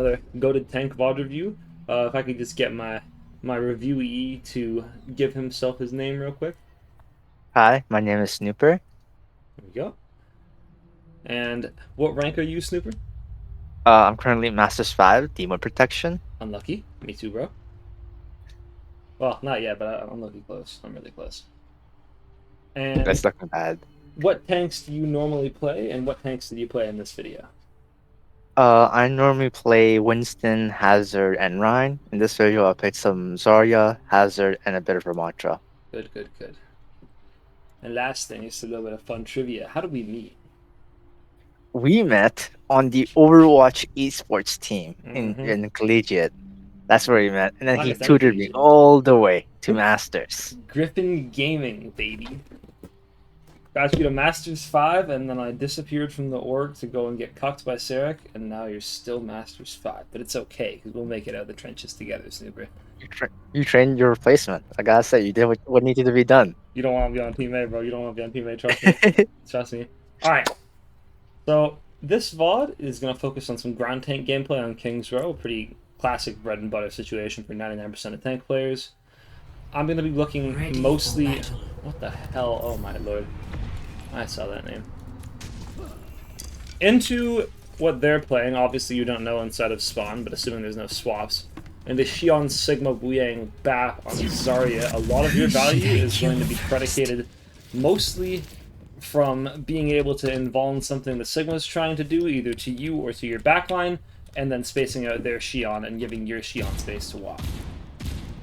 another goated tank VOD review. If I could just get my reviewee to give himself his name real quick. Hi, my name is Snooper. There we go. And what rank are you, Snooper? I'm currently Masters 5, Demon Protection. Unlucky. Me too, bro. Well, not yet, but I'm looking close. I'm really close. And That's looking bad. what tanks do you normally play, and what tanks did you play in this video? I normally play Winston, Hazard, and Ryan. In this video, I picked some Zarya, Hazard, and a bit of Ramattra. Good, good, good. And last thing is a little bit of fun trivia. How did we meet? We met on the Overwatch esports team Mm-hmm. in collegiate. That's where we met. And then he Nice, and tutored me collegiate. all the way to Masters. Griffin Gaming, baby. Got you to Masters 5, and then I disappeared from the org to go and get cucked by Sarek, and now you're still Masters 5. But it's okay, because we'll make it out of the trenches together, Snooper. You trained your replacement. I gotta say, you did what needed to be done. You don't want to be on Team A, bro. You don't want to be on Team A, trust me. Trust me. Alright, so this VOD is going to focus on some ground tank gameplay on King's Row, a pretty classic bread and butter situation for 99% of tank players. I'm going to be looking mostly... What the hell? Oh my lord. I saw that name. Into what they're playing, obviously you don't know inside of Spawn, but assuming there's no swaps. And the Xion Sigma Wuyang Bap on Zarya, a lot of your value is going to be predicated mostly from being able to invuln something the Sigma's trying to do, either to you or to your backline, and then spacing out their Xion and giving your Xion space to walk.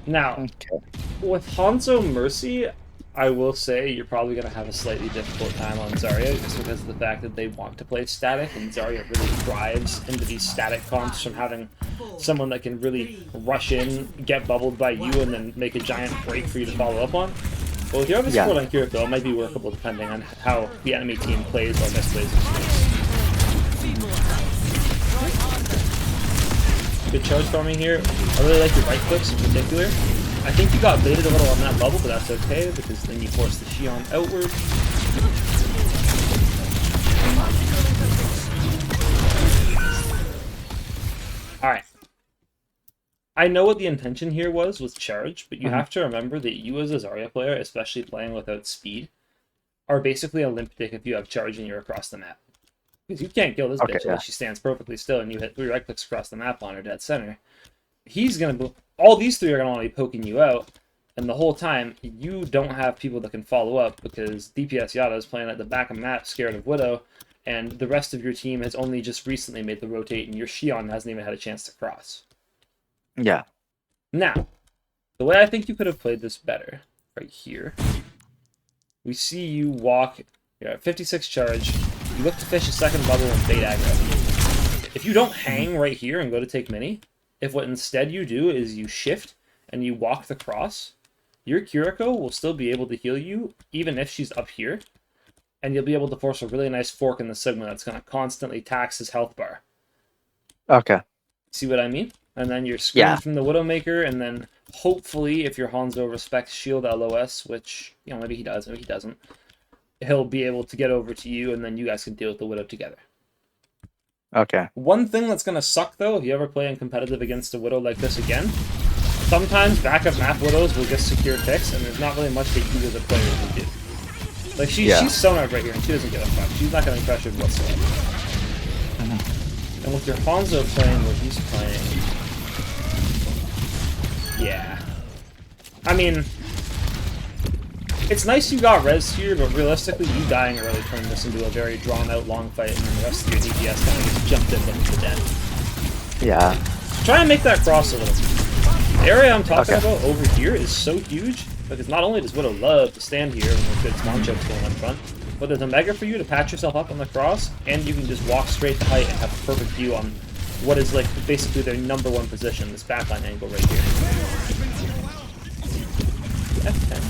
Now, Okay. with Hanzo Mercy, I will say you're probably going to have a slightly difficult time on Zarya just because of the fact that they want to play static, and Zarya really thrives into these static comps from having someone that can really rush in, get bubbled by you, and then make a giant break for you to follow up on. But with your other support on Kiriko, it might be workable depending on how the enemy team plays or misplays the space. Good charge farming here. I really like your right clicks in particular. I think you got baited a little on that bubble, but that's okay, because then you force the Xion outward. Alright. I know what the intention here was with charge, but you have to remember that you as a Zarya player, especially playing without speed, are basically a limp dick if you have charge and you're across the map. Because you can't kill this bitch unless she stands perfectly still and you hit 3 right clicks across the map on her dead center. He's gonna... All these 3 are gonna want to be poking you out, and the whole time, you don't have people that can follow up because DPS Yada is playing at the back of map scared of Widow, and the rest of your team has only just recently made the rotate, and your Xion hasn't even had a chance to cross. Yeah. Now, the way I think you could have played this better, right here, we see you walk, you're at 56 charge, you look to fish a second bubble and bait aggro. If you don't hang right here and go to take mini, if what instead you do is you shift and you walk the cross, your Kiriko will still be able to heal you, even if she's up here, and you'll be able to force a really nice fork in the Sigma that's going to constantly tax his health bar. Okay. See what I mean? And then you're screened from the Widowmaker, and then hopefully, if your Hanzo respects shield LOS, which, you know, maybe he does, maybe he doesn't, he'll be able to get over to you, and then you guys can deal with the Widow together. Okay. One thing that's going to suck, though, if you ever play in competitive against a Widow like this again, sometimes backup map Widows will just secure picks, and there's not really much that you as a player can do. Like, she's sonar right here, and she doesn't give a fuck. She's not getting pressured whatsoever. And with your Hanzo playing what he's playing... Yeah. I mean... It's nice you got res here, but realistically, you dying early turned this into a very drawn-out long fight, and then the rest of your DPS kind of just jumped in looking for death. Yeah. Try and make that cross a little bit. The area I'm talking about over here is so huge, because not only does Widow love to stand here when there's good spawn chokes going up front, but there's a mega for you to patch yourself up on the cross, and you can just walk straight to height and have a perfect view on what is like basically their #1 position, this backline angle right here. F10.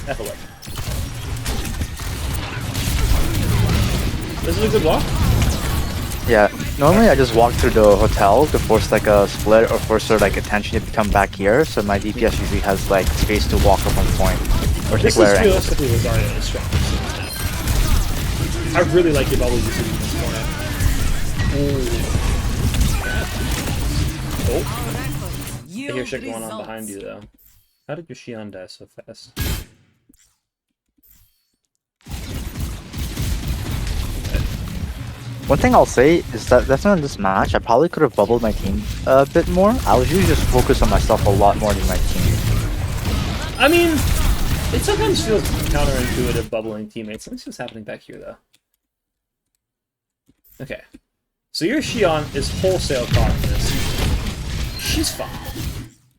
F11. This is a good walk. Yeah, normally I just walk through the hotel to force like a split or force her like attention to come back here, so my DPS usually has like space to walk up on point or take where angle. This is realistically Zarya is strong. I really like your bubble usage in this corner. Ooh. Oh, I hear shit going on behind you though. How did your Xion die so fast? One thing I'll say is that definitely in this match, I probably could have bubbled my team a bit more. I was usually just focused on myself a lot more than my team. I mean, it sometimes feels counterintuitive bubbling teammates. Let me see what's happening back here though. Okay. So your Xion is wholesale confidence. She's fine.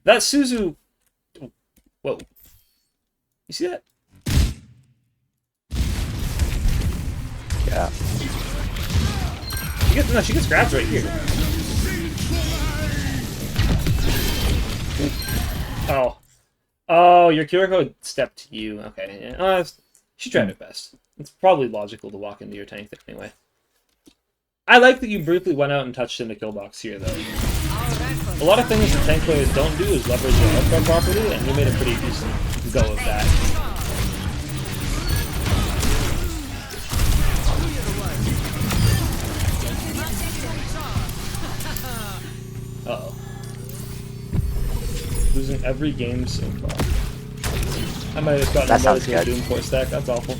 That Suzu... Whoa. You see that? Yeah. She gets grabbed right here. Oh. Oh, your Kiriko stepped to you. Okay. Yeah. She tried her best. It's probably logical to walk into your tank there anyway. I like that you briefly went out and touched in the kill box here, though. A lot of things that tank players don't do is leverage their outcome properly, and you made a pretty decent go of that. Uh-oh. Losing every game so far. I might have gotten another to a Doom 4 stack, that's awful.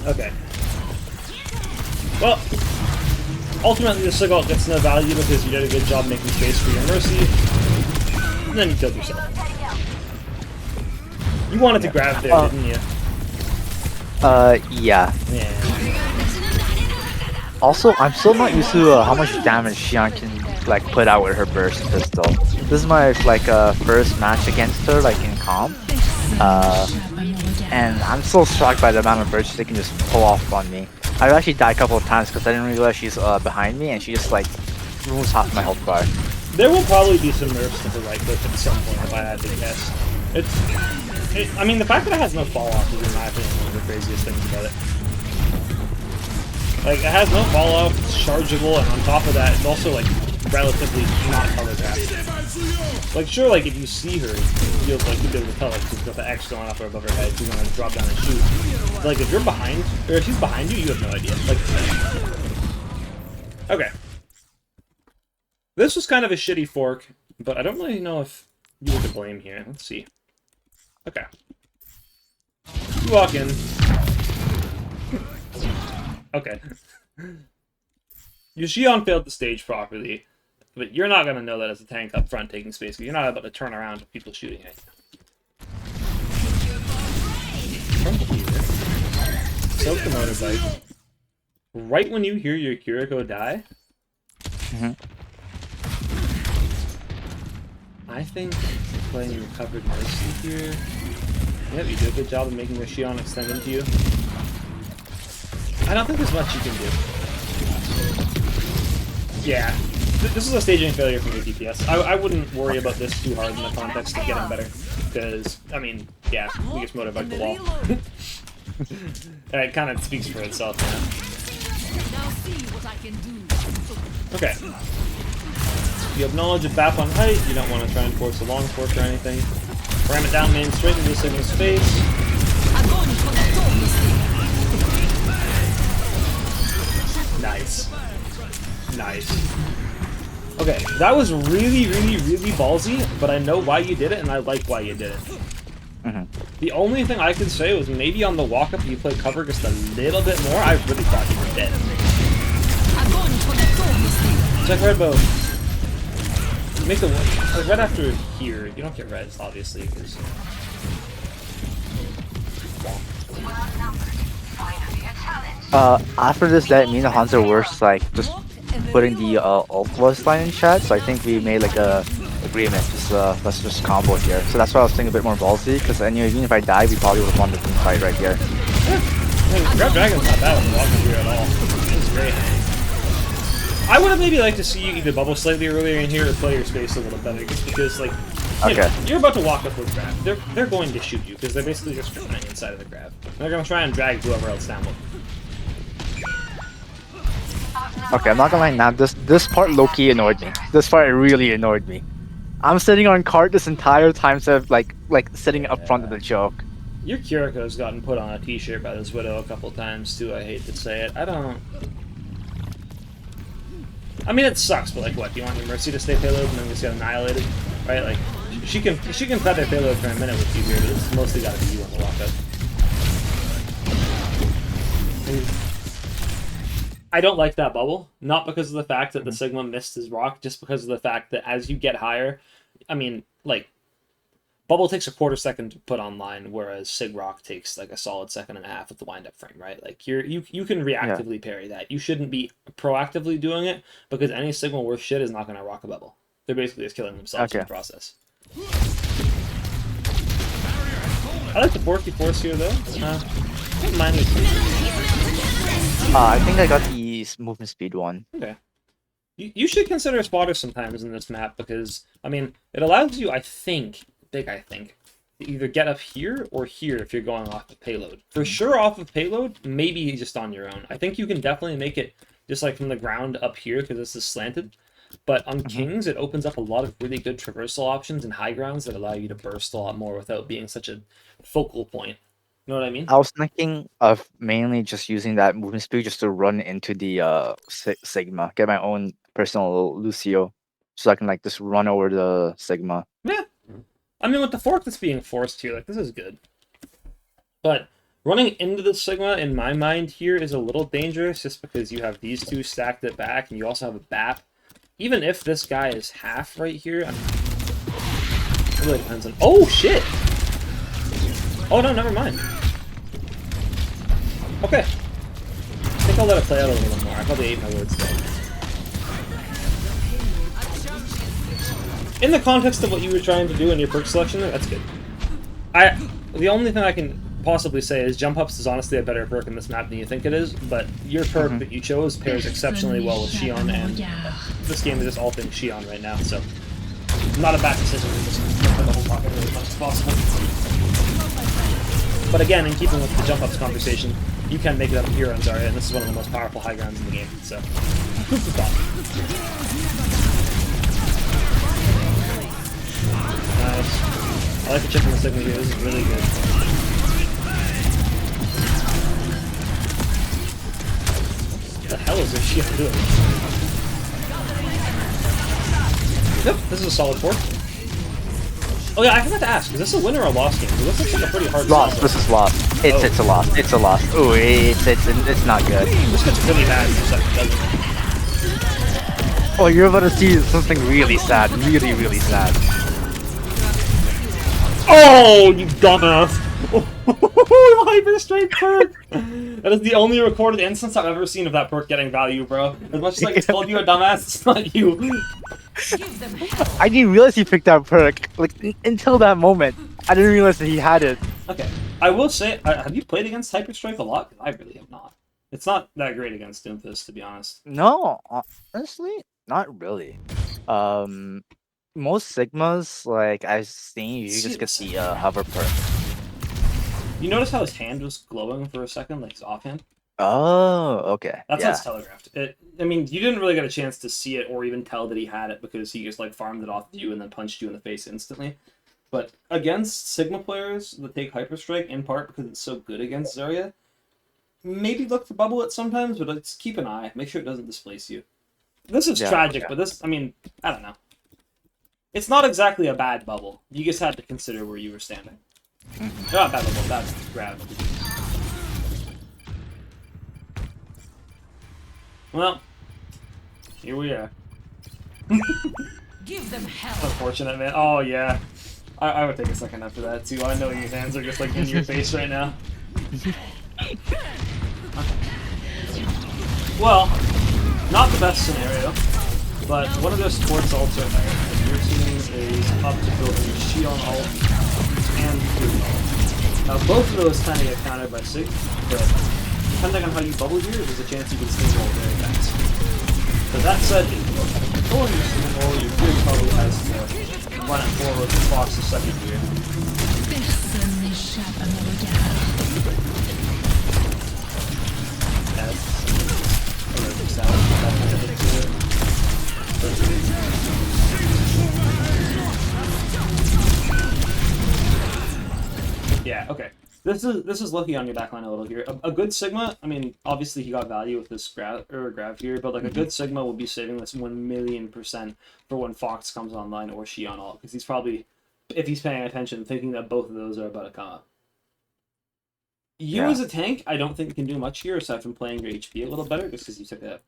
Okay. Well, ultimately the Sigalt gets no value because you did a good job making space for your Mercy, and then you killed yourself. You wanted to grab there, didn't you? Yeah. Yeah. Also, I'm still not used to how much damage Xion can like put out with her burst pistol. This is my first match against her like in comp. And I'm still shocked by the amount of bursts they can just pull off on me. I've actually died a couple of times because I didn't realize she's behind me and she just like removes half my health bar. There will probably be some nerfs to her right click at some point if I had to guess. I mean, the fact that it has no fall off is, in my opinion, one of the craziest things about it. Like, it has no fall off, it's chargeable, and on top of that, it's also like relatively not telegraphed. Like, sure, like if you see her, you'll like you'll be able to tell like she's got the X going up or above her head. She's gonna drop down and shoot. But, like if you're behind, or if she's behind you, you have no idea. Like, okay, this was kind of a shitty fork, but I don't really know if you were to blame here. Let's see. Okay, you walk in. Okay, your Xion failed the stage properly. But you're not going to know that as a tank up front taking space, because you're not able to turn around to people shooting at you. From here, soak the motorbike. Right when you hear your Kiriko die, I think playing Recovered Mercy here... Yep, you do a good job of making your Xion extend into you. I don't think there's much you can do. Yeah. This is a staging failure from your DPS. I wouldn't worry about this too hard in the context of getting better. Because, I mean, yeah, we just motorbike the wall. It kind of speaks for itself now. Okay. You have knowledge of BAP on height. You don't want to try and force a long fork or anything. Ram it down main straight into the signal space. Nice. Nice. Okay, that was really, really, really ballsy, but I know why you did it, and I like why you did it. The only thing I could say was maybe on the walk-up you play cover just a little bit more. I really thought you were dead. Check red bow. Make the like, right after here. You don't get reds, obviously, because... After this, that me and Hans are worse, like, just putting the ult was line in chat, so I think we made like a agreement, just let's just combo here. So that's why I was thinking a bit more ballsy, because anyway, even if I die, we probably would have won the team fight right here. Yeah. Grab Dragon's not bad on the walking here at all. It's great. I would have maybe liked to see you either bubble slightly earlier in here or play your space a little better, just because, like, you know, you're about to walk up with grab. They're going to shoot you, because they're basically just running inside of the grab. They're going to try and drag whoever else down with them. Okay, I'm not gonna lie now, this part low-key annoyed me. This part really annoyed me. I'm sitting on cart this entire time instead of like sitting up front of the joke. Your Kiriko's gotten put on a t-shirt by this Widow a couple times too, I hate to say it. I mean, it sucks, but like, what? Do you want your Mercy to stay payload and then just get annihilated? Right? Like, she can feather payload for a minute with you here, but it's mostly gotta be you on the lockup. I don't like that bubble, not because of the fact that the Sigma missed his rock, just because of the fact that as you get higher, I mean, like, bubble takes a quarter second to put online, whereas Sig Rock takes like a solid second and a half with the wind-up frame, right? Like, you can reactively parry that. You shouldn't be proactively doing it, because any Sigma worth shit is not going to rock a bubble. They're basically just killing themselves in the process. I like the Borky Force here, though. I don't mind it. I think I got the movement speed one. Okay. You should consider spotters sometimes in this map, because, I mean, it allows you, I think, to either get up here or here if you're going off of payload. For sure off of payload, maybe just on your own. I think you can definitely make it just like from the ground up here, because this is slanted. But on Kings, it opens up a lot of really good traversal options and high grounds that allow you to burst a lot more without being such a focal point. You know what I mean? I was thinking of mainly just using that movement speed just to run into the Sigma, get my own personal Lucio, so I can like just run over the Sigma. Yeah. I mean, with the fork that's being forced here, like, this is good. But running into the Sigma, in my mind here, is a little dangerous, just because you have these two stacked at back, and you also have a BAP. Even if this guy is half right here, it really depends on... Oh, shit! Oh, no, never mind. Okay. I think I'll let it play out a little more. I probably ate my words there. In the context of what you were trying to do in your perk selection, that's good. The only thing I can possibly say is Jump Ups is honestly a better perk in this map than you think it is, but your perk that you chose pairs exceptionally well with Xion, and this game is just all things Xion right now, so not a bad decision to just put the whole pocket as much as possible. But again, in keeping with the Jump Ups conversation, you can make it up here on Zarya, and this is one of the most powerful high grounds in the game, so food for thought. Nice. I like the chip in the Sigma here. This is really good. What the hell is this shit doing? Yep, this is a solid fork. Oh yeah, I forgot to ask, is this a win or a loss game? This looks like a pretty hard loss. This is lost. It's a loss. It's a loss. Ooh, it's not good. This gets really bad for a second, doesn't it? Oh, you're about to see something really sad. Really, really sad. Oh, you dumbass! Hyper Strike perk! That is the only recorded instance I've ever seen of that perk getting value, bro. As much as I told you a dumbass, it's not you. I didn't realize he picked that perk. Like, until that moment. I didn't realize that he had it. Okay. I will say, have you played against Hyper Strike a lot? Because I really have not. It's not that great against Doomfist, to be honest. No, honestly, not really. Most Sigmas, like I've seen, you just get the hover perk. You notice how his hand was glowing for a second, like his offhand? Oh, okay. That's how it's telegraphed. I mean, you didn't really get a chance to see it or even tell that he had it because he just like farmed it off you and then punched you in the face instantly. But against Sigma players that take Hyper Strike, in part because it's so good against Zarya, maybe look for bubble it sometimes, but let's keep an eye. Make sure it doesn't displace you. This is tragic, but this, I mean, I don't know. It's not exactly a bad bubble. You just had to consider where you were standing. Not bad bubble, bad grab. Well, here we are. Give them hell. Unfortunate, man. Oh, yeah. I would take a second after that, too. I know your hands are just, like, in your face right now. Well, not the best scenario, but one of their sports ults right there. Your team is up to building Xion ult and Food ult. Now, both of those kind of get countered by Sig, but depending on how you bubble here, there's a chance you can steamroll very fast. But that said, if you're controlling your steamroll, your gear probably has to run it forward to box the second gear. Yeah, okay. This is lucky on your backline a little here. A good Sigma, I mean, obviously he got value with this grab here, but like a good Sigma will be saving this 1,000,000% for when Fox comes online or Shion all, because he's probably, if he's paying attention, thinking that both of those are about to come up. You as a tank, I don't think can do much here aside from playing your HP a little better, just because you took a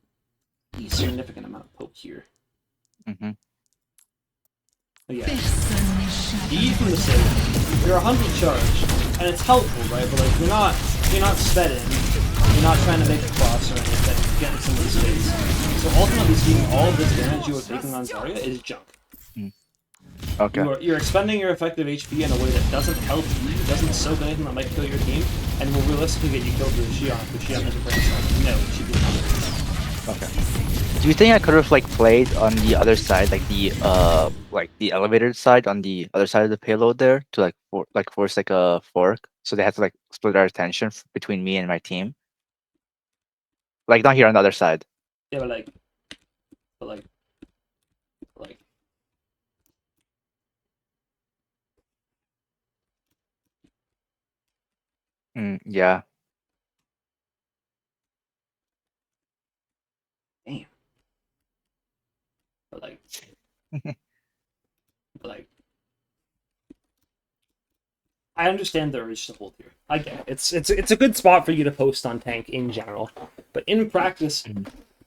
significant amount of poke here. But yeah, E from the save. You're 100 charge, and it's helpful, right? But like you're not sped in. You're not trying to make a cross or anything. You're getting some of the space. So ultimately speaking, all of this damage you are taking on Zarya is junk. Okay. You're expending your effective HP in a way that doesn't help you, doesn't soak anything that might kill your team, and will realistically get you killed with Shion if Shion isn't very strong. No, she did not. Okay. Do you think I could have like played on the other side, like the elevator side on the other side of the payload there to like force like a fork, so they had to like split our attention between me and my team? Like not here on the other side. Yeah, but like. Yeah. Damn. But like, I understand the urge to hold here. I get it. It's a good spot for you to post on tank in general, but in practice,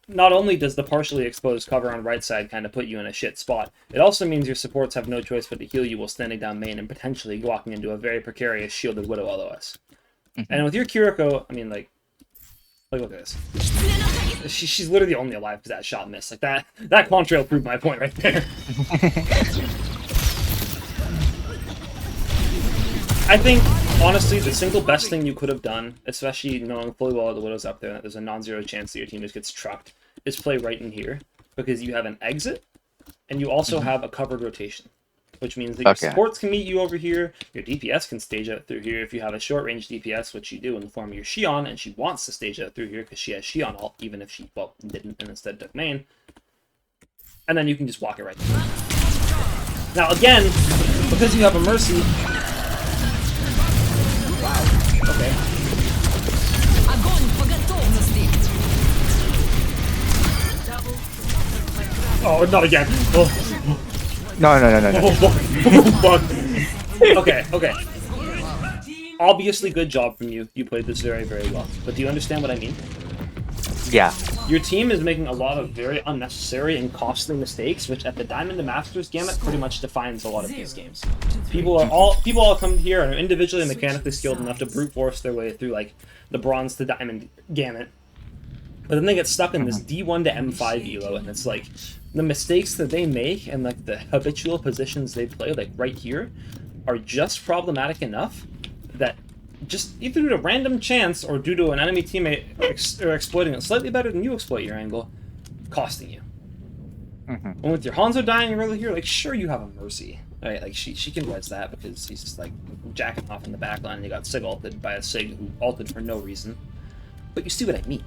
not only does the partially exposed cover on right side kind of put you in a shit spot, it also means your supports have no choice but to heal you while standing down main and potentially walking into a very precarious shielded Widow LOS. And with your Kiriko, I mean, like look at this. She's literally only alive because that shot missed. Like that contrail proved my point right there. I think, honestly, the single best thing you could have done, especially knowing fully well the Widow's up there and that there's a non-zero chance that your team just gets trucked, is play right in here. Because you have an exit, and you also have a covered rotation. Which means that your supports can meet you over here, your DPS can stage out through here if you have a short-range DPS, which you do in the form of your Shion, and she wants to stage out through here because she has Shion ult, even if she, well, didn't and instead took main. And then you can just walk it right through. Now, again, because you have a Mercy... Wow. Okay. Oh, not again. Oh. No. Okay. Obviously, good job from you. You played this very, very well. But do you understand what I mean? Yeah. Your team is making a lot of very unnecessary and costly mistakes, which at the Diamond to Masters gamut pretty much defines a lot of these games. People all come here and are individually and mechanically skilled enough to brute force their way through like the Bronze to Diamond gamut. But then they get stuck in this D1 to M5 elo, and it's like the mistakes that they make and like the habitual positions they play, like right here, are just problematic enough that just either due to random chance or due to an enemy teammate exploiting it slightly better than you exploit your angle, costing you. And with your Hanzo dying early here, like sure you have a Mercy, right? Like she can res that because he's just like jacking off in the backline and he got Sig ulted by a Sig who ulted for no reason. But you see what I mean.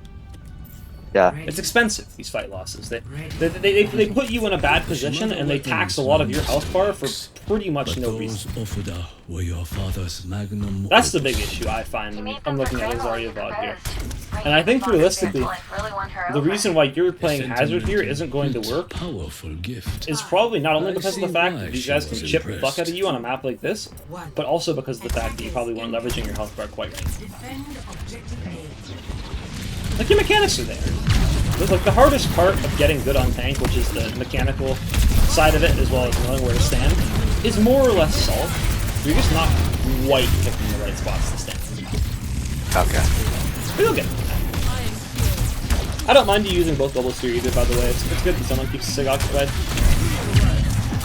Yeah. It's expensive, these fight losses. They put you in a bad position and they tax a lot of your health bar for pretty much no reason. That's the big issue I find when I'm looking at a Zarya VOD here. And I think realistically, the reason why you're playing Hazard here isn't going to work is probably not only because of the fact that these guys can chip the fuck out of you on a map like this, but also because of the fact that you probably weren't leveraging your health bar quite right. Like, your mechanics are there. Like, the hardest part of getting good on tank, which is the mechanical side of it, as well as knowing where to stand, is more or less solved. You're just not quite picking the right spots to stand. Okay. But you'll get it. I don't mind you using both bubbles here either, by the way. It's good that someone keeps Sig occupied.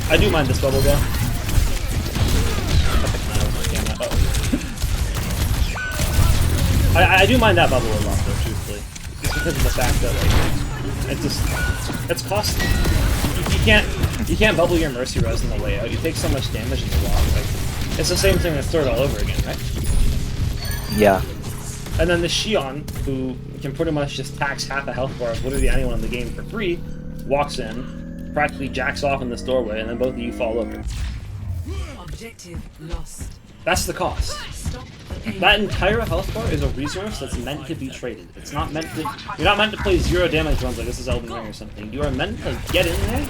I do mind this bubble, though. I do mind that bubble a lot, though, truthfully. Just because of the fact that, like, it's costly. You can't bubble your Mercy res in the layout. You take so much damage in the walk. Like, it's the same thing that's thrown all over again, right? Yeah. And then the Shion, who can pretty much just tax half a health bar of literally anyone in the game for free, walks in, practically jacks off in this doorway, and then both of you fall over. Objective lost. That's the cost. That entire health bar is a resource that's meant to be traded. It's not meant to... You're not meant to play 0 damage runs like this is Elden Ring or something. You are meant to get in there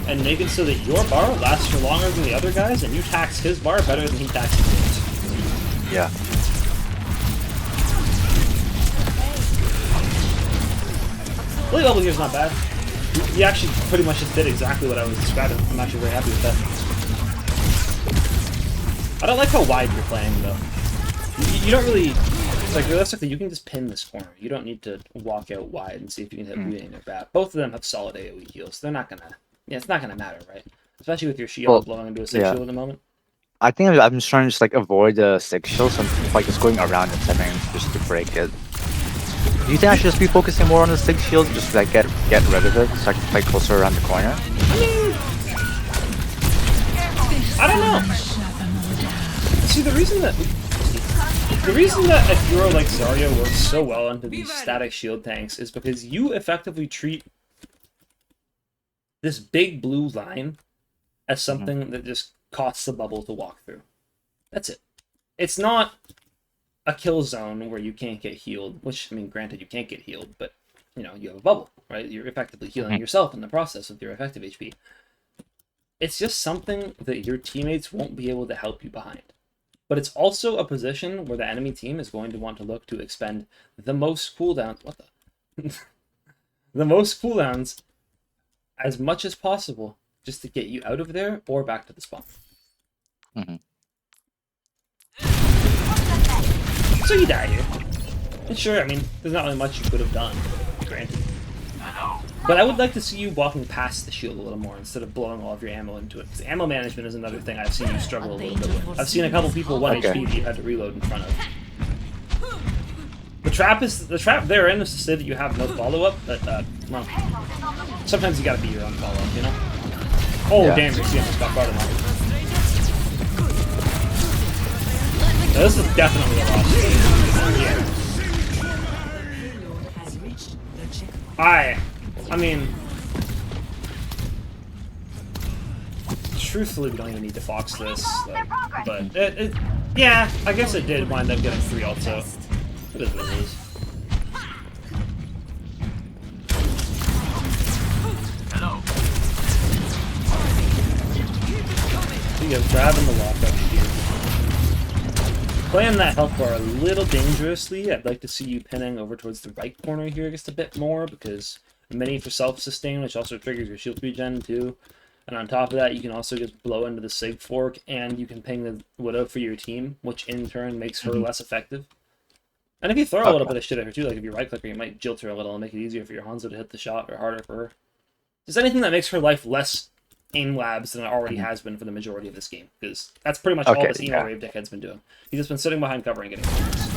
and make it so that your bar lasts for longer than the other guys, and you tax his bar better than he taxes yours. Yeah. Blade level here is not bad. He actually pretty much just did exactly what I was describing. I'm actually very happy with that. I don't like how wide you're playing, though. You don't really... It's like, realistically, you can just pin this corner. You don't need to walk out wide and see if you can hit Weeding or Bat. Both of them have solid AoE heals. They're not gonna... Yeah, it's not gonna matter, right? Especially with your shield blowing into a 6 shield at the moment. I think I'm just trying to just like avoid the 6 shields and like just going around and setting just to break it. Do you think I should just be focusing more on the 6 shields, just like get rid of it, so I can play closer around the corner? I don't know. See, the reason that a hero like Zarya works so well into these static shield tanks is because you effectively treat this big blue line as something that just costs the bubble to walk through. That's it. It's not a kill zone where you can't get healed, which, I mean, granted, you can't get healed, but, you know, you have a bubble, right? You're effectively healing yourself in the process with your effective HP. It's just something that your teammates won't be able to help you behind. But it's also a position where the enemy team is going to want to look to expend the most cooldowns. What the? The most cooldowns as much as possible just to get you out of there or back to the spawn. So you die here. And sure, I mean, there's not really much you could have done, granted. But I would like to see you walking past the shield a little more instead of blowing all of your ammo into it. Because ammo management is another thing I've seen you struggle a little bit with. I've seen a couple people 1 HP that you had to reload in front of. The trap therein is to say that you have no follow-up, but, well, sometimes you gotta be your own follow-up, you know? Oh, yeah. Damn, your CM got farther now. So this is definitely a loss. Yeah. I mean, truthfully, we don't even need to fox this, like, but yeah, I guess it did wind up getting 3 ult, so it is what it is. You go grabbing the lockup here. Playing that health bar a little dangerously. I'd like to see you pinning over towards the right corner here just a bit more, because many for self-sustain, which also triggers your shield regen too. And on top of that, you can also just blow into the Sig Fork, and you can ping the Widow for your team, which in turn makes her less effective. And if you throw a little bit of shit at her too, like if you right-click her, you might jilt her a little and make it easier for your Hanzo to hit the shot, or harder for her. Just anything that makes her life less aim labs than it already has been for the majority of this game, because that's pretty much all this emo rave dickhead's been doing. He's just been sitting behind cover and getting points.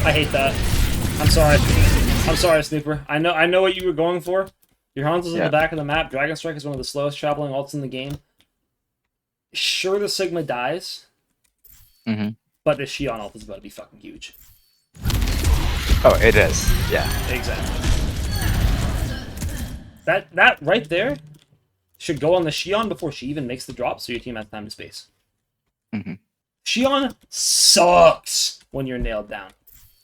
I hate that. I'm sorry. I'm sorry, Snooper. I know what you were going for. Your Hanzo's in the back of the map. Dragon Strike is one of the slowest traveling ults in the game. Sure, the Sigma dies. But the Xion ult is about to be fucking huge. Oh, it is. Yeah. Exactly. That right there should go on the Xion before she even makes the drop, so your team has time to space. Xion sucks when you're nailed down.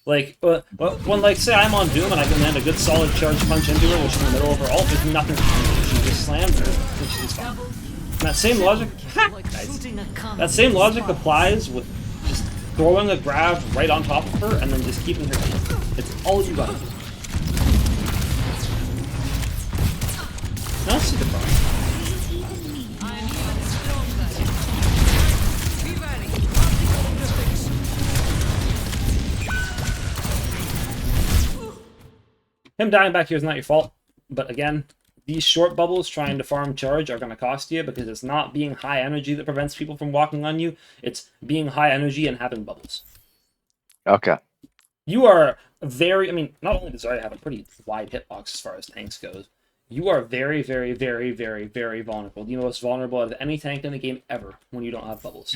Like, when, like, say I'm on Doom and I can land a good solid charge punch into her while she's in the middle of her ult, there's nothing to do. She just slammed her, and she's fine. And that same logic... nice. That same logic applies with just throwing a grab right on top of her and then just keeping her down. It's all you gotta do. Now see the problem. Him dying back here is not your fault, but again, these short bubbles trying to farm charge are going to cost you, because it's not being high energy that prevents people from walking on you, it's being high energy and having bubbles. Okay. You are very, I mean, not only does Zarya have a pretty wide hitbox as far as tanks goes, you are very, very, very, very, very vulnerable. The most vulnerable out of any tank in the game ever when you don't have bubbles.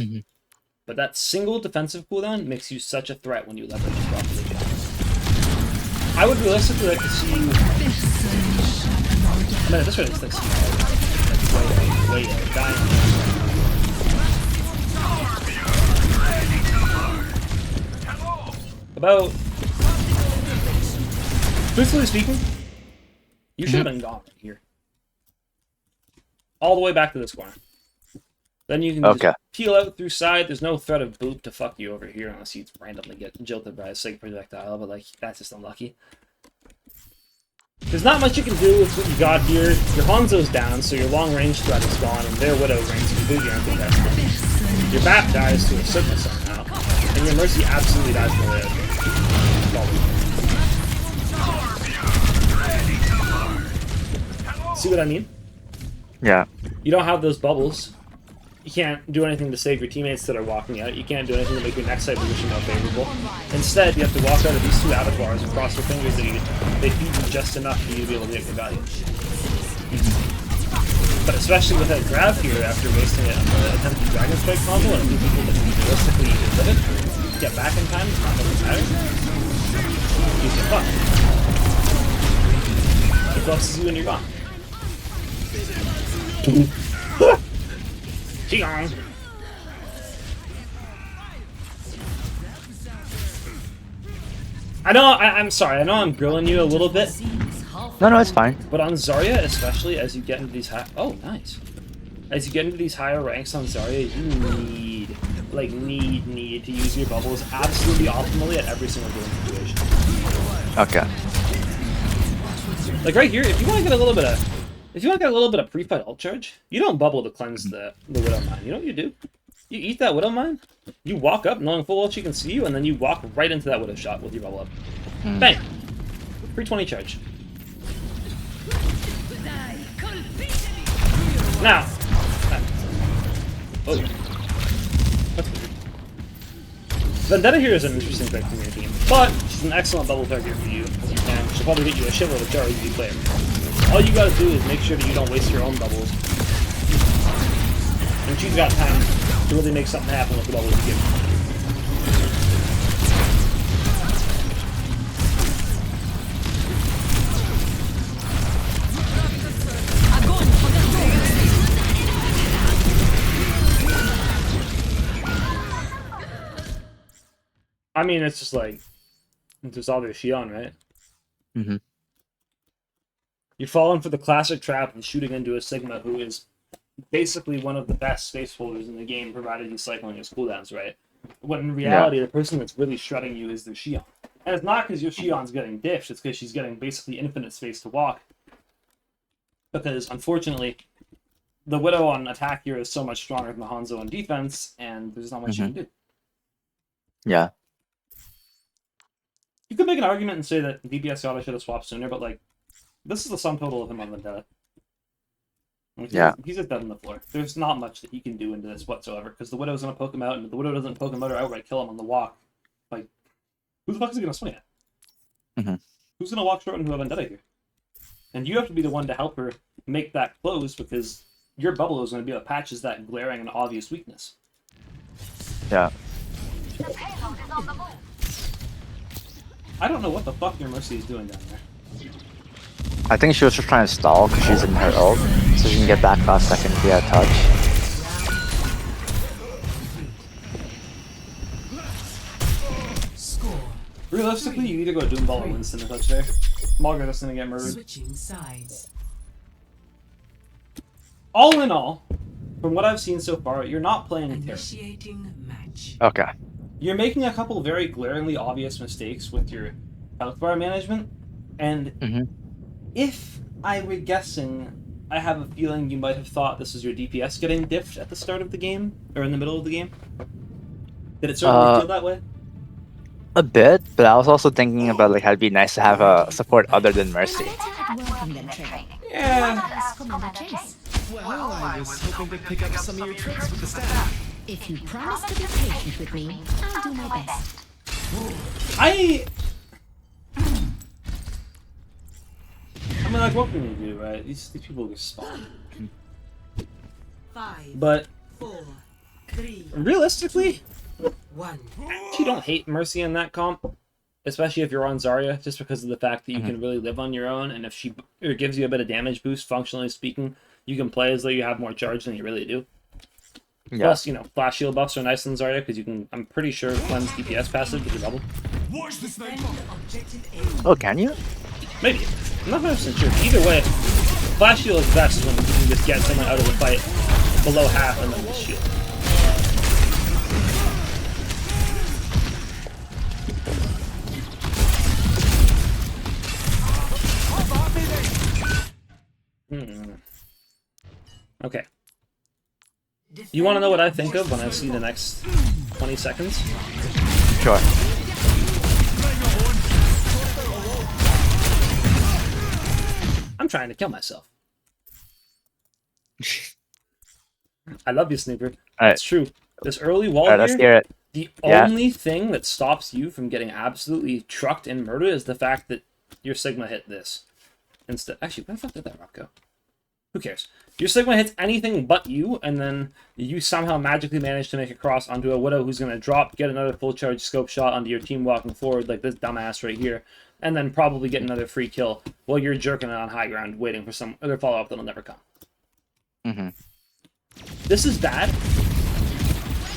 But that single defensive cooldown makes you such a threat when you leverage it properly. I would realistically like to see you I mean, at this rate, it's like way dying. About, truthfully speaking, you should have been gone right here. All the way back to this corner. Then you can just peel out through side. There's no threat of boop to fuck you over here unless you randomly get jilted by a sick projectile, but like, that's just unlucky. There's not much you can do with what you got here. Your Hanzo's down, so your long-range threat is gone, and their Widow reigns completely uncontested. Your Bat dies to a Sigma somehow, and your Mercy absolutely dies to the See what I mean? Yeah. You don't have those bubbles. You can't do anything to save your teammates that are walking out. You can't do anything to make your next side position more favorable. Instead, you have to walk out of these two abattoirs and cross your fingers that they feed you just enough for you to be able to get your value. But especially with that grab here, after wasting it on the attempted Dragon Strike combo, and a few people that can realistically live it, get back in time, it's not going to matter. You get fucked. It fluxes you and you're gone. Chiong! I'm sorry, I know I'm grilling you a little bit. No, it's fine. But on Zarya, especially as you get into these as you get into these higher ranks on Zarya, you need to use your bubbles absolutely optimally at every single game situation. Okay. Like right here, if you want to get a little bit of pre-fight ult charge, you don't bubble to cleanse the Widow Mine. You know what you do? You eat that Widow Mine, you walk up knowing full well she can see you, and then you walk right into that Widow shot with your bubble up. Bang! 320 charge. Now! Oh. That's weird. Vendetta here is an interesting pick from your team, but she's an excellent bubble target for you, and she'll probably get you a shitload of charge if you play her. All you gotta do is make sure that you don't waste your own bubbles. And she's got time to really make something happen with the bubbles you give her. I mean, it's just like, it's just all their Shion, right? Mm-hmm. You're falling for the classic trap and shooting into a Sigma who is basically one of the best space holders in the game, provided he's cycling his cooldowns right. When in reality, the person that's really shredding you is their Shion. And it's not because your Shion's getting diffed, it's because she's getting basically infinite space to walk. Because, unfortunately, the Widow on attack here is so much stronger than the Hanzo on defense, and there's not much you can do. Yeah. You could make an argument and say that DPS Yada should have swapped sooner, but, like, this is the sum total of him on Vendetta. He's just dead on the floor. There's not much that he can do into this whatsoever, because the Widow's going to poke him out, and if the Widow doesn't poke him out or outright kill him on the walk, like, who the fuck is he going to swing at? Who's going to walk short into a Vendetta here? And you have to be the one to help her make that close, because your bubble is going to be able to patches that glaring and obvious weakness. Yeah. I don't know what the fuck your Mercy is doing down there. I think she was just trying to stall because she's in her ult, so she can get back last second via touch. Realistically, you need to go Doomball or Winston to touch there. Malgar is going to get murdered. Switching sides. All in all, from what I've seen so far, you're not playing terrible. Initiating match. Okay. You're making a couple very glaringly obvious mistakes with your health bar management, and if I were guessing, I have a feeling you might have thought this was your DPS getting diffed at the start of the game, or in the middle of the game. Did it certainly feel that way? A bit, but I was also thinking about like how it'd be nice to have a support other than Mercy. Yeah. Well, I was hoping to pick up some of your tricks with the staff. If you promise to be patient with me, I'll do my best. I mean, like, what can you do, right? These people just spawn. 5, But 4, 3, realistically, 1. I actually don't hate Mercy in that comp. especially if you're on Zarya, just because of the fact that you can really live on your own, and if she gives you a bit of damage boost, functionally speaking, you can play as though you have more charge than you really do. Yeah. Plus, you know, flash shield buffs are nice on Zarya because you can. I'm pretty sure cleanse DPS passive with the double. Watch the sniper. Defend objective A. Oh, can you? Maybe. I'm not 100% sure. Either way, flash shield is best when you can just get someone out of the fight below half and then just shield. Okay. You want to know what I think of when I see the next 20 seconds? Sure. I'm trying to kill myself. I love you, Snooper. Alright. It's true. This early wall Alright, let's here, hear it. the Yeah. only thing that stops you from getting absolutely trucked and murdered is the fact that your Sigma hit this. Instead, actually, where the fuck did that rock go? Who cares? Your Sigma hits anything but you, and then you somehow magically manage to make a cross onto a Widow who's going to drop, get another full charge scope shot onto your team walking forward like this dumbass right here, and then probably get another free kill while you're jerking it on high ground waiting for some other follow-up that'll never come. This is bad,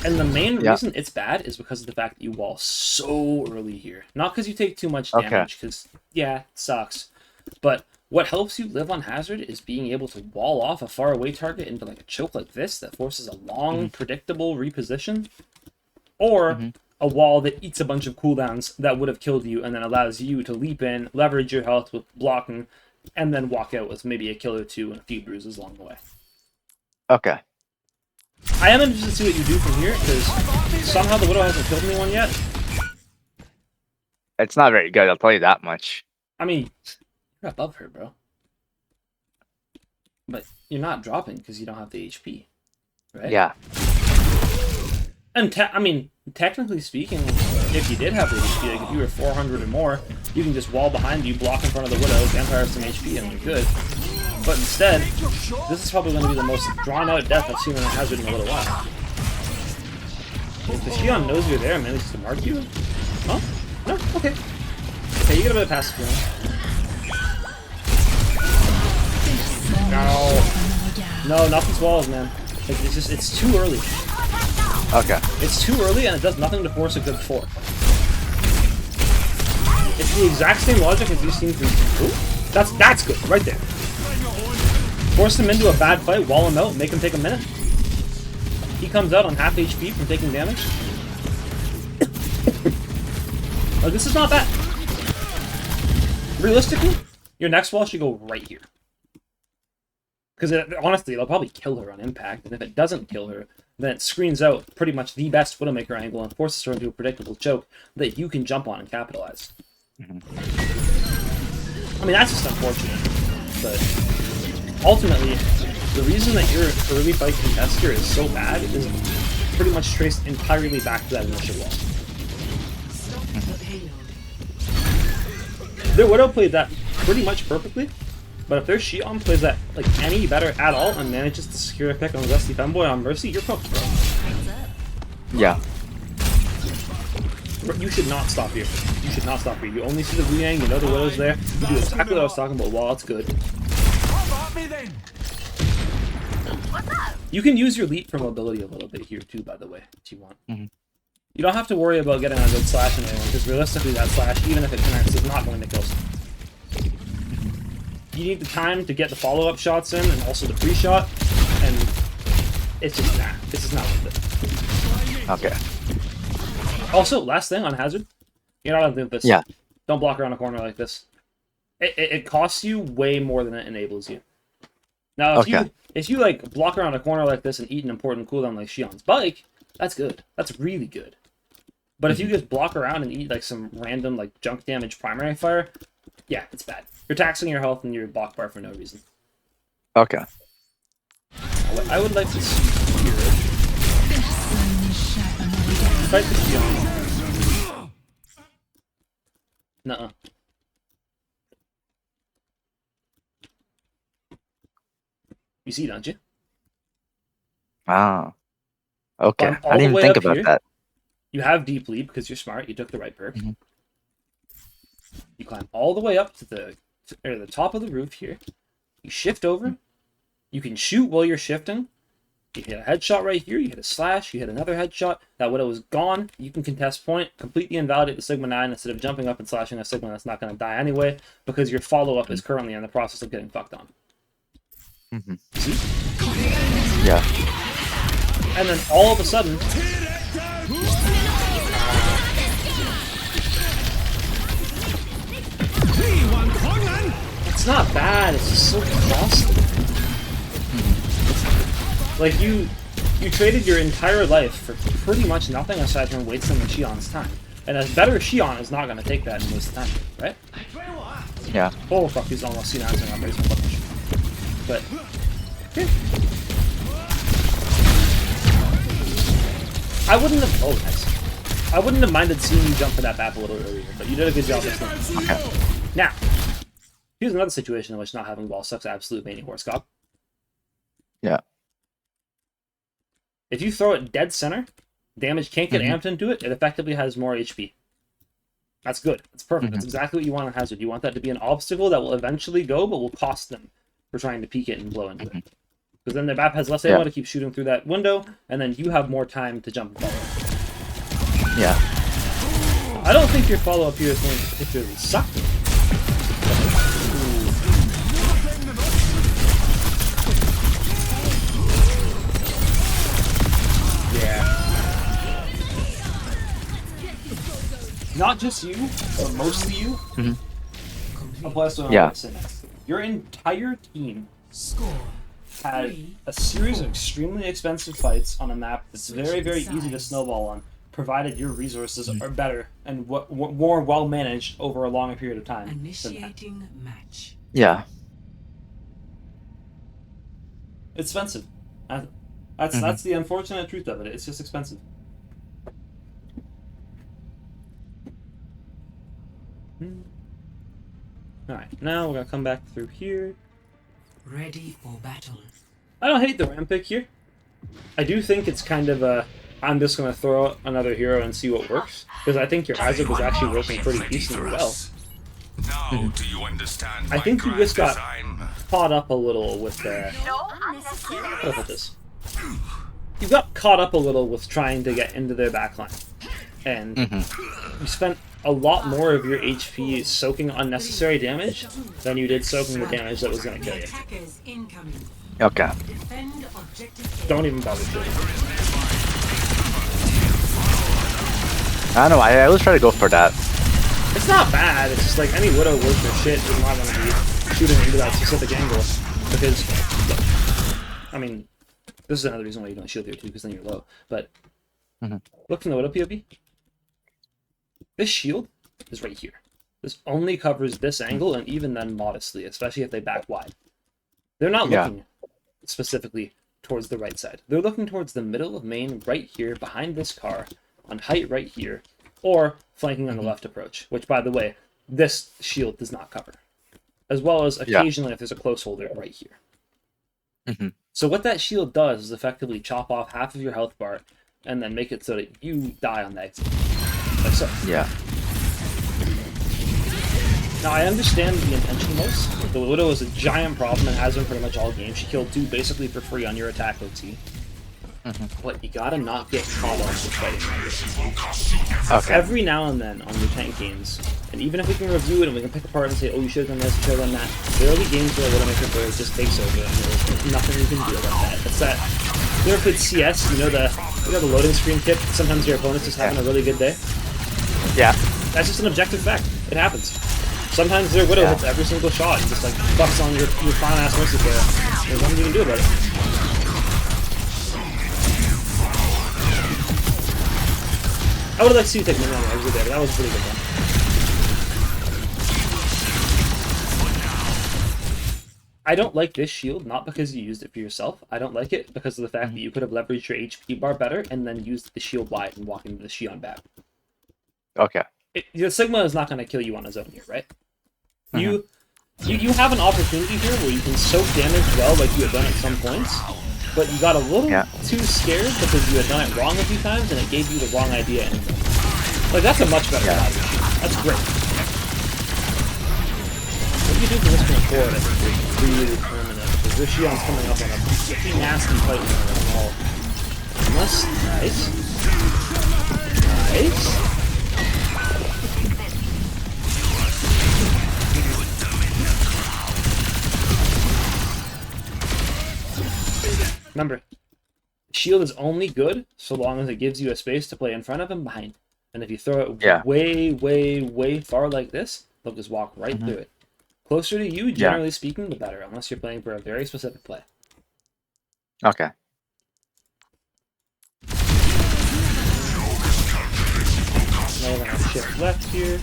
and the main reason it's bad is because of the fact that you wall so early here. Not because you take too much damage, because, yeah, it sucks, but what helps you live on Hazard is being able to wall off a faraway target into like a choke like this that forces a long, predictable reposition, or a wall that eats a bunch of cooldowns that would have killed you and then allows you to leap in, leverage your health with blocking, and then walk out with maybe a kill or two and a few bruises along the way. Okay. I am interested to see what you do from here, because somehow the Widow hasn't killed anyone yet. It's not very good, I'll tell you that much. I mean, you're above her, bro. But you're not dropping because you don't have the HP, right? Yeah. And I mean, technically speaking, if you did have the HP, like if you were 400 or more, you can just wall behind you, block in front of the Widow, Vampire some HP, and you're good. But instead, this is probably going to be the most drawn-out death I've seen on a Hazard in a little while. If the Shion knows you're there and manages to mark you? Huh? No? Okay. Okay, you get a bit of passive healing. No, not these walls, man. Like, it's too early. Okay. It's too early and it does nothing to force a good 4. It's the exact same logic as you've seen from... Ooh, that's good, right there. Force him into a bad fight, wall him out, make him take a minute. He comes out on half HP from taking damage. Like, this is not bad. Realistically, your next wall should go right here. Because honestly, it'll probably kill her on impact, and if it doesn't kill her, then it screens out pretty much the best Widowmaker angle and forces her into a predictable choke that you can jump on and capitalize. I mean, that's just unfortunate, but ultimately, the reason that your early fight contest here is so bad is pretty much traced entirely back to that initial wall. Their Widow played that pretty much perfectly, but if their Shion plays that like any better at all and manages to secure a pick on Rusty Femboy on Mercy, you're cooked, bro. Yeah. You should not stop here. You should not stop here. You only see the Wu-Yang, you know the Widow's there. You do exactly what I was talking about. Well, it's good. You can use your leap for mobility a little bit here too, by the way, if you want. You don't have to worry about getting a good slash in anyone, because realistically that slash, even if it connects, is not going to kill someone. You need the time to get the follow-up shots in, and also the pre-shot, and it's just nah. This is not worth it. Okay. Also, last thing on Hazard, you're not on this. Yeah. Don't block around a corner like this. It costs you way more than it enables you. Now, if you like block around a corner like this and eat an important cooldown like Shion's Bike, that's good. That's really good. But if you just block around and eat like some random like junk damage primary fire, yeah, it's bad. You're taxing your health and your block bar for no reason. Okay. I would like to see here. Fight the Shion. Nuh-uh. You see, don't you? Ah. Okay. All I didn't the even way think up about here, that. You have deep lead because you're smart. You took the right perk. You climb all the way up to the top of the roof here. You shift over. You can shoot while you're shifting. You hit a headshot right here. You hit a slash. You hit another headshot. That Widow is gone. You can contest point, completely invalidate the Sigma 9 instead of jumping up and slashing a Sigma that's not going to die anyway, because your follow-up is currently in the process of getting fucked on. See? Yeah. And then all of a sudden, it's not bad, it's just so costly. Like, you traded your entire life for pretty much nothing aside from wasting the Shion's time. And a better Shion is not going to take that and waste the time, right? Yeah. Oh fuck, he's almost seen answering on raising fucking. But, yeah. I wouldn't have, oh nice. I wouldn't have minded seeing you jump for that BAP a little earlier, but you did a good job this time. Okay. Now, here's another situation in which not having wall sucks absolute mania horse cop. Yeah. If you throw it dead center, damage can't get amped into it, it effectively has more HP. That's good. That's perfect. That's exactly what you want in Hazard. You want that to be an obstacle that will eventually go, but will cost them for trying to peek it and blow into it. Because then the BAP has less ammo to keep shooting through that window, and then you have more time to jump and follow. Yeah. I don't think your follow-up here is going to particularly suck. Not just you, but mostly you. Applies to your entire team had a series of extremely expensive fights on a map that's very, very easy to snowball on, provided your resources are better and more well managed over a longer period of time. Initiating match. Yeah. It's expensive. That's the unfortunate truth of it. It's just expensive. Alright, now we're gonna come back through here. Ready for battle. I don't hate the ramp pick here. I do think it's kind of a, I'm just gonna throw out another hero and see what works, because I think your Hazard was actually working pretty decently well. Now do you understand? I think you just got caught up a little with the... How do I put this? You got caught up a little with trying to get into their backline. And you spent a lot more of your HP soaking unnecessary damage than you did soaking the damage that was going to kill you. Okay. Don't even bother shooting. I don't know, I always try to go for that. It's not bad, it's just like any Widow worth their shit is not going to be shooting into that specific angle. Because, I mean, this is another reason why you don't shield here too, because then you're low. But, look from the Widow POV. This shield is right here. This only covers this angle, and even then modestly, especially if they back wide. They're not looking specifically towards the right side. They're looking towards the middle of main right here, behind this car, on height right here, or flanking on the left approach, which, by the way, this shield does not cover. As well as occasionally if there's a close holder right here. So what that shield does is effectively chop off half of your health bar, and then make it so that you die on the exit. Like so. Yeah. Now, I understand the intention was. The Widow is a giant problem and has been pretty much all game. She killed 2 basically for free on your attack OT. But you gotta not get caught up with fighting. Okay. Every now and then on your tank games, and even if we can review it and we can pick apart and say, oh, you should have done this, you should have done that, there will be games where Widowmaker Bird just takes over and there's nothing you can do about that. It's that, you ever played CS, you know the loading screen tip, sometimes your opponent's just having a really good day? Yeah. That's just an objective fact. It happens. Sometimes their Widow hits every single shot and just like bucks on your fine ass mercy player. There's nothing you can do about it. I would have liked to see you take me on the exit there, but that was a pretty good one. I don't like this shield, not because you used it for yourself. I don't like it because of the fact that you could have leveraged your HP bar better and then used the shield wide and walked into the Shion back. Okay. Your Sigma is not going to kill you on his own here, right? You have an opportunity here where you can soak damage well like you had done at some points, but you got a little too scared because you had done it wrong a few times and it gave you the wrong idea anyway. Like, that's a much better value. That's great. you do for this going forward, I think is really permanent. Because Rishion's coming up on a pretty nasty fight now as well. Unless, nice. Nice. Remember, shield is only good so long as it gives you a space to play in front of and behind. And if you throw it way, way, way far like this, they'll just walk right through it. Closer to you, generally speaking, the better, unless you're playing for a very specific play. Okay. Now we're going to shift left here.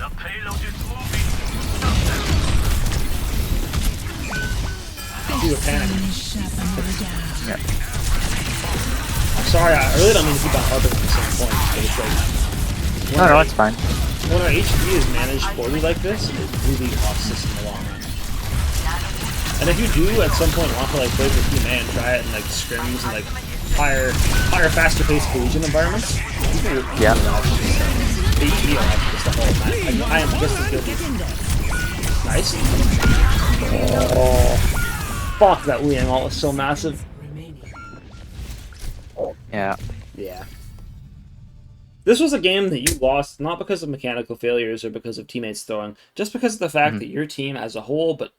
Do a panic. Yeah. I'm sorry, I really don't mean to keep on harping on the same point, but it's like... No, it's fine. When our HP is managed poorly like this, it really costs us in the long run. And if you do at some point want to like play for team A and try it in like scrims and like higher, faster paced collegiate environments, people will eat they eat me alive for stuff all the time. I am just as guilty. Nice. Oh. Fuck, that Liang ult was so massive. Yeah. Yeah. This was a game that you lost not because of mechanical failures or because of teammates throwing, just because of the fact that your team as a whole, but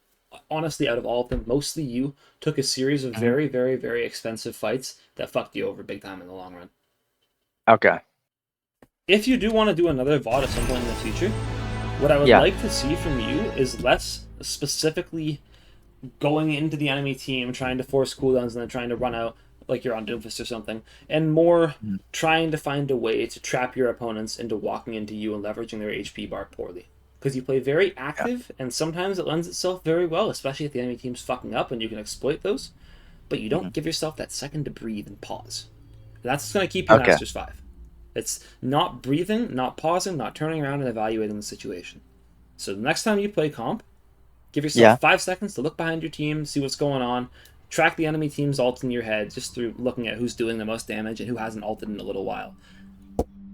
honestly out of all of them, mostly you, took a series of very, very, very expensive fights that fucked you over big time in the long run. Okay. If you do want to do another VOD at some point in the future, what I would like to see from you is less specifically going into the enemy team, trying to force cooldowns and then trying to run out like you're on Doomfist or something, and more trying to find a way to trap your opponents into walking into you and leveraging their HP bar poorly. Because you play very active, and sometimes it lends itself very well, especially if the enemy team's fucking up and you can exploit those, but you don't give yourself that second to breathe and pause. That's what's going to keep you Masters 5. It's not breathing, not pausing, not turning around and evaluating the situation. So the next time you play comp, give yourself 5 seconds to look behind your team, see what's going on, track the enemy team's ult in your head just through looking at who's doing the most damage and who hasn't ulted in a little while.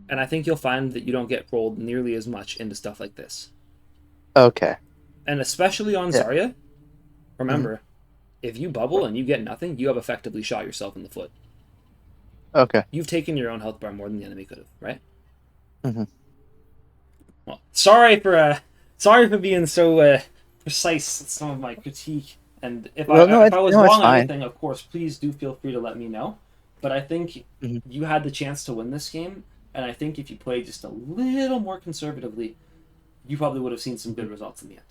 And I think you'll find that you don't get rolled nearly as much into stuff like this. Okay. And especially on Zarya, remember, if you bubble and you get nothing, you have effectively shot yourself in the foot. Okay. You've taken your own health bar more than the enemy could have, right? Well, sorry for being so precise in some of my critique. And if I was wrong on anything, of course, please do feel free to let me know. But I think you had the chance to win this game, and I think if you played just a little more conservatively, you probably would have seen some good results in the end.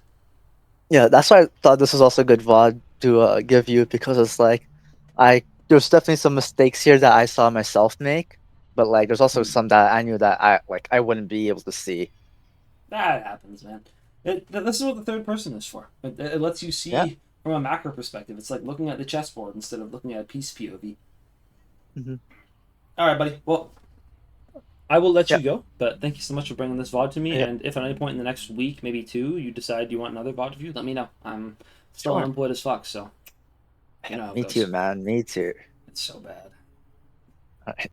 Yeah, that's why I thought this was also a good VOD to give you, because it's like, there's definitely some mistakes here that I saw myself make, but like there's also some that I knew that I wouldn't be able to see. That happens, man. This is what the third person is for. It lets you see from a macro perspective. It's like looking at the chessboard instead of looking at a piece POV. All right, buddy. Well, I will let you go, but thank you so much for bringing this VOD to me. And if at any point in the next week, maybe 2, you decide you want another VOD review, let me know. I'm still unemployed as fuck, so you know how it Me goes. too, man. Me too. It's so bad. All right.